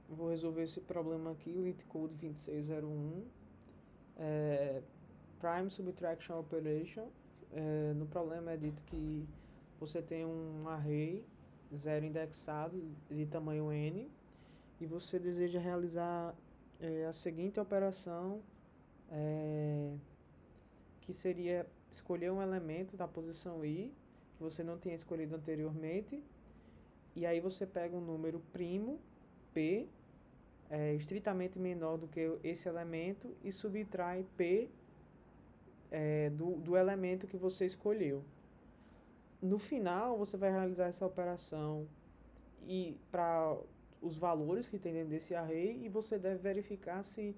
Vou resolver esse problema aqui, LeetCode 2601, Prime Subtraction Operation. No problema é dito que você tem um array zero indexado de tamanho n e você deseja realizar a seguinte operação, que seria escolher um elemento da posição i que você não tinha escolhido anteriormente, e aí você pega um número primo, p, estritamente menor do que esse elemento, e subtrai p do elemento que você escolheu. No final, você vai realizar essa operação e para os valores que tem dentro desse array, e você deve verificar se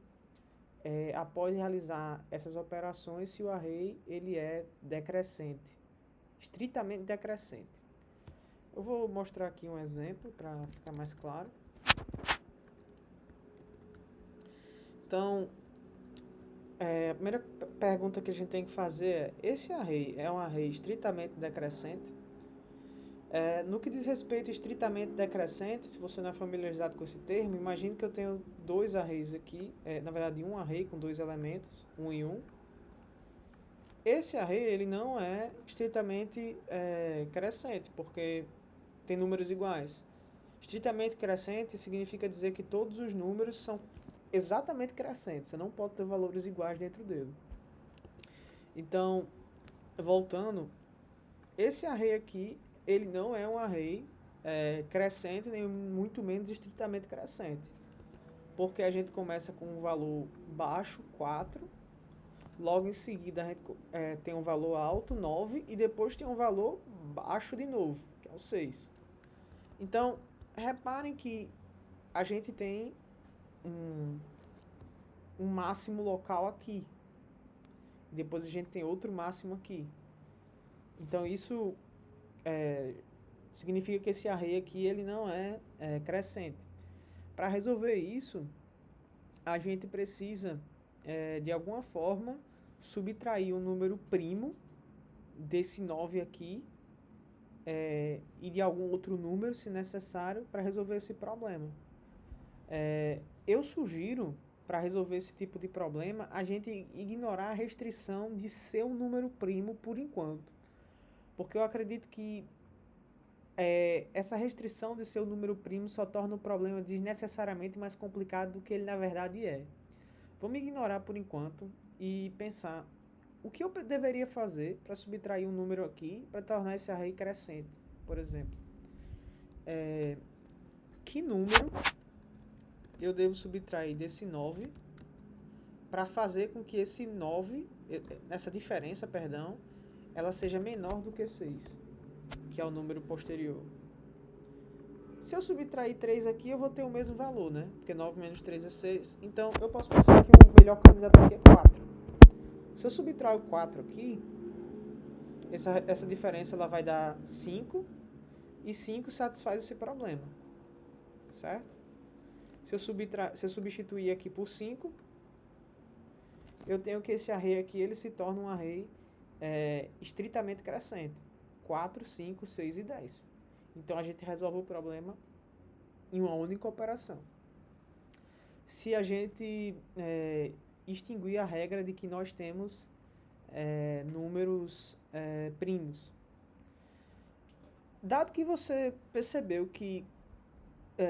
após realizar essas operações, se o array ele é decrescente, estritamente decrescente. Eu vou mostrar aqui um exemplo para ficar mais claro. Então, a primeira pergunta que a gente tem que fazer é: esse array é um array estritamente decrescente? No que diz respeito a estritamente decrescente, se você não é familiarizado com esse termo, imagine que eu tenho dois arrays aqui, na verdade um array com dois elementos, 1 e 1. Esse array ele não é estritamente crescente, porque tem números iguais. Estritamente crescente significa dizer que todos os números são exatamente crescentes, você não pode ter valores iguais dentro dele. Então, voltando, esse array aqui, ele não é um array crescente, nem muito menos estritamente crescente. Porque a gente começa com um valor baixo, 4, logo em seguida a gente tem um valor alto, 9, e depois tem um valor baixo de novo, que é o 6. Então, reparem que a gente tem um máximo local aqui. Depois a gente tem outro máximo aqui. Então, isso significa que esse array aqui ele não é crescente. Para resolver isso, a gente precisa, de alguma forma, subtrair um número primo desse 9 aqui e de algum outro número, se necessário, para resolver esse problema. Eu sugiro, para resolver esse tipo de problema, a gente ignorar a restrição de ser um número primo por enquanto. Porque eu acredito que essa restrição de ser um número primo só torna o problema desnecessariamente mais complicado do que ele na verdade é. Vamos ignorar por enquanto e pensar o que eu deveria fazer para subtrair um número aqui para tornar esse array crescente, por exemplo. Que número eu devo subtrair desse 9 para fazer com que esse 9, essa diferença, perdão, ela seja menor do que 6, que é o número posterior. Se eu subtrair 3 aqui, eu vou ter o mesmo valor, né? Porque 9 menos 3 é 6. Então, eu posso pensar que o melhor candidato aqui é 4. Se eu subtrair o 4 aqui, essa diferença ela vai dar 5, e 5 satisfaz esse problema, certo? Se eu substituir aqui por 5, eu tenho que esse array aqui ele se torna um array estritamente crescente. 4, 5, 6 e 10. Então, a gente resolve o problema em uma única operação. Se a gente extinguir a regra de que nós temos números primos. Dado que você percebeu que,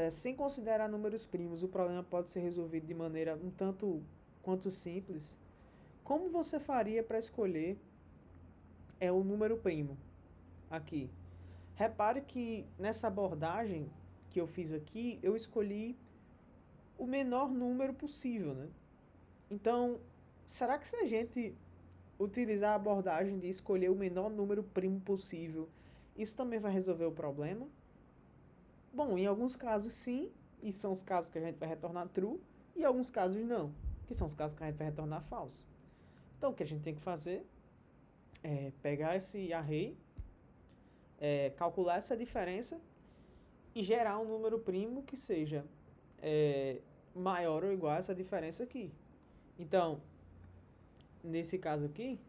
sem considerar números primos, o problema pode ser resolvido de maneira um tanto quanto simples, como você faria para escolher o número primo aqui? Repare que nessa abordagem que eu fiz aqui, eu escolhi o menor número possível, né? Então, será que se a gente utilizar a abordagem de escolher o menor número primo possível, isso também vai resolver o problema? Bom, em alguns casos sim, e são os casos que a gente vai retornar true, e em alguns casos não, que são os casos que a gente vai retornar false. Então, o que a gente tem que fazer é pegar esse array, calcular essa diferença e gerar um número primo que seja maior ou igual a essa diferença aqui. Então, nesse caso aqui,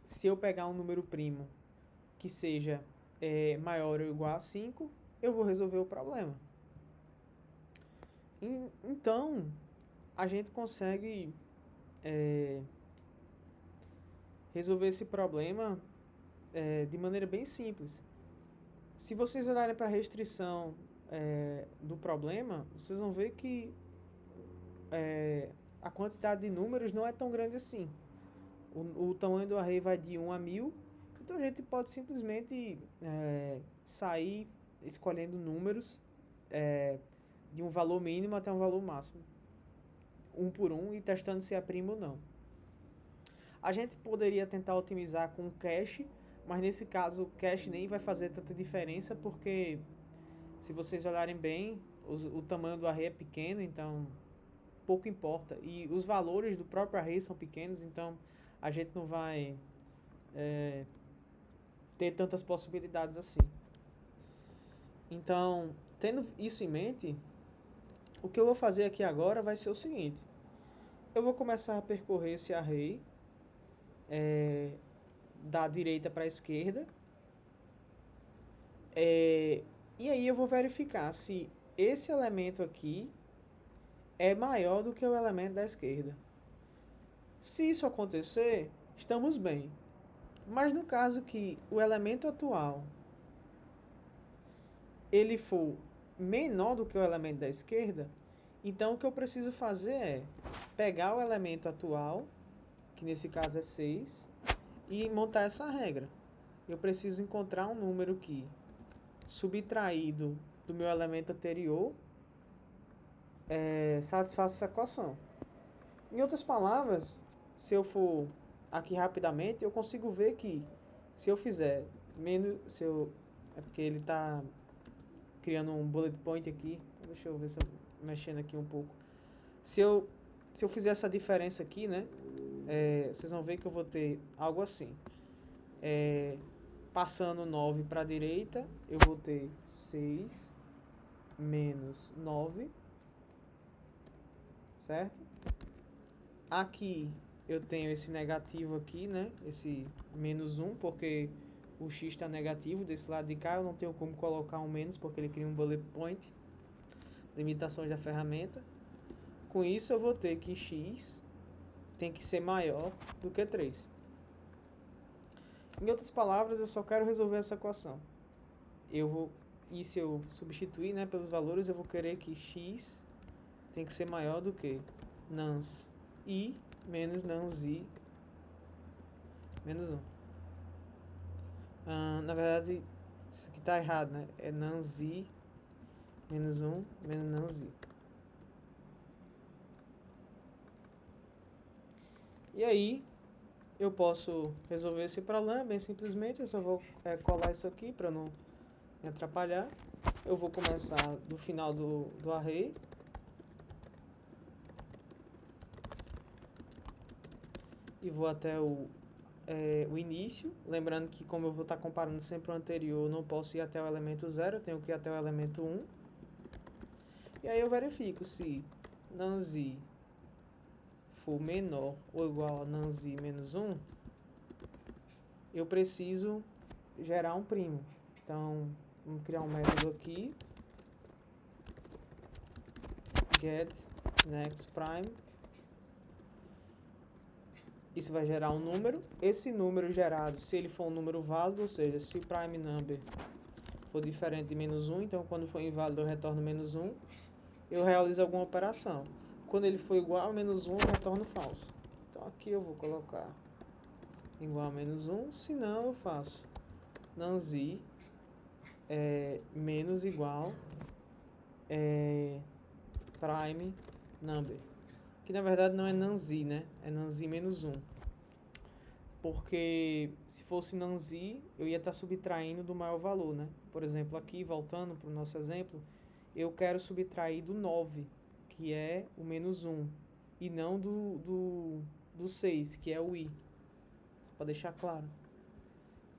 se eu pegar um número primo que seja maior ou igual a 5, eu vou resolver o problema. Então, a gente consegue resolver esse problema de maneira bem simples. Se vocês olharem para a restrição do problema, vocês vão ver que a quantidade de números não é tão grande assim. O tamanho do array vai de 1 a 1000, então a gente pode simplesmente sair escolhendo números de um valor mínimo até um valor máximo, um por um, e testando se é primo ou não. A gente poderia tentar otimizar com cache, mas nesse caso o cache nem vai fazer tanta diferença, porque se vocês olharem bem, o tamanho do array é pequeno, então pouco importa. E os valores do próprio array são pequenos, então a gente não vai ter tantas possibilidades assim. Então, tendo isso em mente, o que eu vou fazer aqui agora vai ser o seguinte. Eu vou começar a percorrer esse array da direita para a esquerda. E aí eu vou verificar se esse elemento aqui é maior do que o elemento da esquerda. Se isso acontecer, estamos bem. Mas no caso que o elemento atual ele for menor do que o elemento da esquerda, então o que eu preciso fazer é pegar o elemento atual, que nesse caso é 6, e montar essa regra. Eu preciso encontrar um número que, subtraído do meu elemento anterior, satisfaça essa equação. Em outras palavras, se eu for aqui rapidamente, eu consigo ver que se eu fizer menos... é porque ele está criando um bullet point aqui. Deixa eu ver se eu mexendo aqui um pouco. Se eu fizer essa diferença aqui, né? Vocês vão ver que eu vou ter algo assim. Passando 9 para a direita, eu vou ter 6 menos 9. Certo? Aqui eu tenho esse negativo aqui, né? Esse menos 1, porque o x está negativo desse lado de cá. Eu não tenho como colocar um menos, porque ele cria um bullet point. Limitações da ferramenta. Com isso eu vou ter que x tem que ser maior do que 3. Em outras palavras, eu só quero resolver essa equação. E se eu substituir, né, pelos valores, eu vou querer que x tem que ser maior do que nans i menos nans i menos 1. Na verdade, isso aqui está errado, né? É nans i menos 1 menos nans i. E aí, eu posso resolver esse problema bem simplesmente. Eu só vou colar isso aqui para não me atrapalhar. Eu vou começar do final do array. E vou até o início. Lembrando que, como eu vou estar comparando sempre o anterior, eu não posso ir até o elemento 0, eu tenho que ir até o elemento 1. E aí eu verifico se nans i for menor ou igual a nans i menos 1, eu preciso gerar um primo. Então, vamos criar um método aqui, get next prime. Isso vai gerar um número. Esse número gerado, se ele for um número válido, ou seja, se o prime number for diferente de menos 1, então quando for inválido eu retorno menos 1, eu realizo alguma operação. Quando ele for igual a menos 1, eu retorno falso. Então aqui eu vou colocar igual a menos 1, senão eu faço nans i menos igual prime number. Que na verdade não é nans i, né? É nans i menos 1. Porque se fosse nans i, eu ia estar subtraindo do maior valor, né? Por exemplo, aqui, voltando para o nosso exemplo, eu quero subtrair do 9, que é o menos 1, e não do 6, que é o i. Só para deixar claro.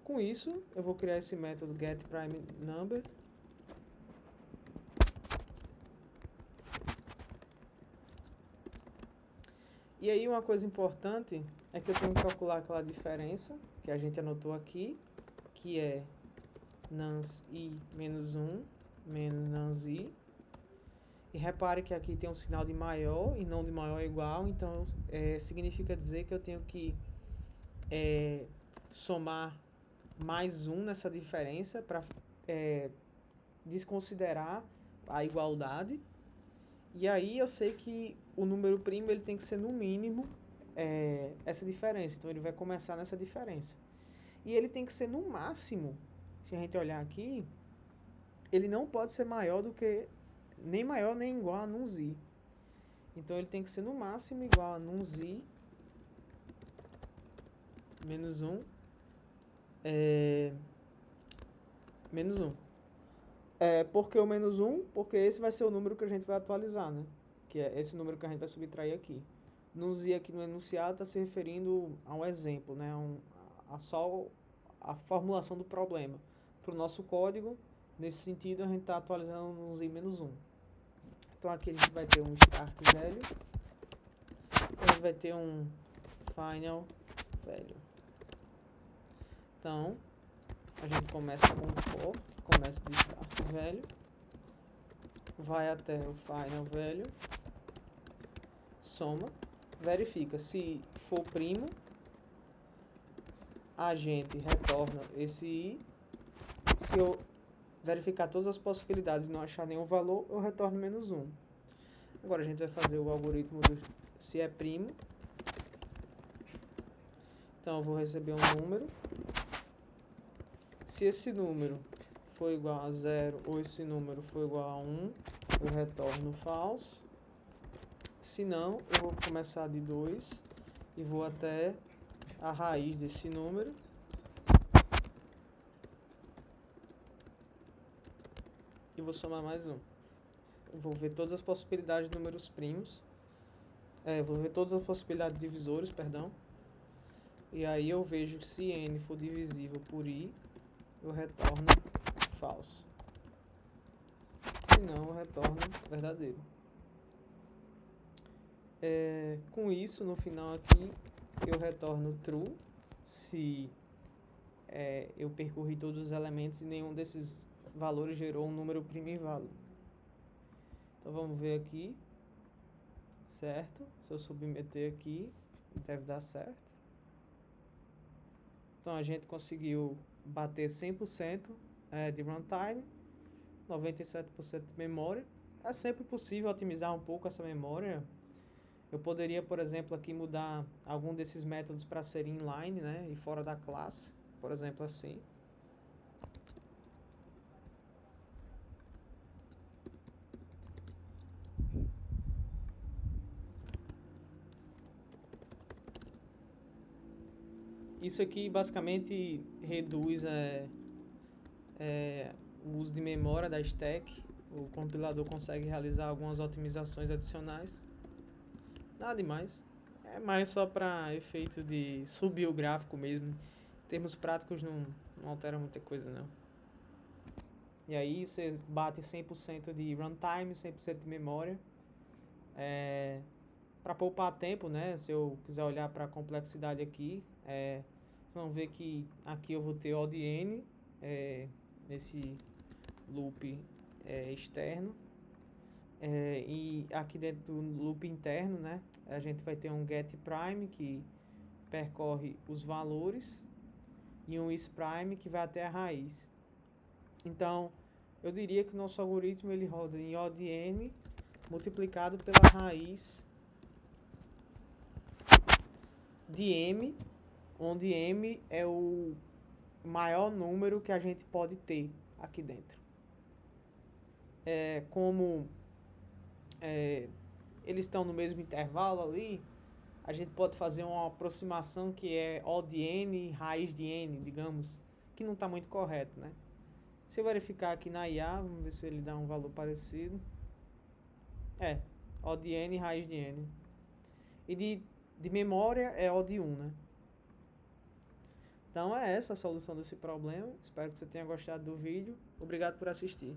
Com isso, eu vou criar esse método getPrimeNumber. E aí uma coisa importante é que eu tenho que calcular aquela diferença que a gente anotou aqui, que é nans i menos 1 menos nans i. E repare que aqui tem um sinal de maior e não de maior ou igual, então significa dizer que eu tenho que somar mais um nessa diferença para desconsiderar a igualdade. E aí eu sei que o número primo ele tem que ser no mínimo essa diferença, então ele vai começar nessa diferença. E ele tem que ser no máximo, se a gente olhar aqui, ele não pode ser maior do que, nem maior nem igual a num z. Então ele tem que ser no máximo igual a num z menos 1 menos 1. Por que o menos 1? Porque esse vai ser o número que a gente vai atualizar, né? Que é esse número que a gente vai subtrair aqui. No z aqui no enunciado está se referindo a um exemplo, né? Só a formulação do problema. Para o nosso código, nesse sentido, a gente está atualizando no z menos 1. Então aqui a gente vai ter um start velho. A gente vai ter um final velho. Então, a gente começa com o for, que começa de start velho, vai até o final velho, soma, verifica se for primo, a gente retorna esse i. Se eu verificar todas as possibilidades e não achar nenhum valor, eu retorno menos 1. Agora a gente vai fazer o algoritmo do se é primo. Então eu vou receber um número. Se esse número for igual a 0 ou esse número for igual a 1, eu retorno false. Se não, eu vou começar de 2 e vou até a raiz desse número. E vou somar mais um. Eu vou ver todas as possibilidades de números primos. Vou ver todas as possibilidades de divisores, perdão. E aí eu vejo que se n for divisível por i, eu retorno falso. Se não, eu retorno verdadeiro. Com isso, no final aqui, eu retorno true se eu percorri todos os elementos e nenhum desses valores gerou um número primo inválido. Então vamos ver aqui, certo? Se eu submeter aqui, deve dar certo. Então a gente conseguiu bater 100% de runtime, 97% de memória. É sempre possível otimizar um pouco essa memória. Eu poderia, por exemplo, aqui mudar algum desses métodos para ser inline, né, e fora da classe, por exemplo, assim. Isso aqui basicamente reduz o uso de memória da stack. O compilador consegue realizar algumas otimizações adicionais. Nada demais. É mais só para efeito de subir o gráfico mesmo. Em termos práticos não altera muita coisa não. E aí você bate 100% de runtime, 100% de memória. Para poupar tempo, né? Se eu quiser olhar para a complexidade aqui, vocês vão ver que aqui eu vou ter odd n nesse loop externo. E aqui dentro do loop interno, né, a gente vai ter um getPrime que percorre os valores e um isPrime que vai até a raiz. Então, eu diria que o nosso algoritmo ele roda em odd n multiplicado pela raiz de m, onde m é o maior número que a gente pode ter aqui dentro. Como eles estão no mesmo intervalo ali, a gente pode fazer uma aproximação que é odd n raiz de n, digamos, que não está muito correto, né? Se eu verificar aqui na IA, vamos ver se ele dá um valor parecido. Odd n raiz de n. E de memória é odd 1, né? Então é essa a solução desse problema. Espero que você tenha gostado do vídeo. Obrigado por assistir.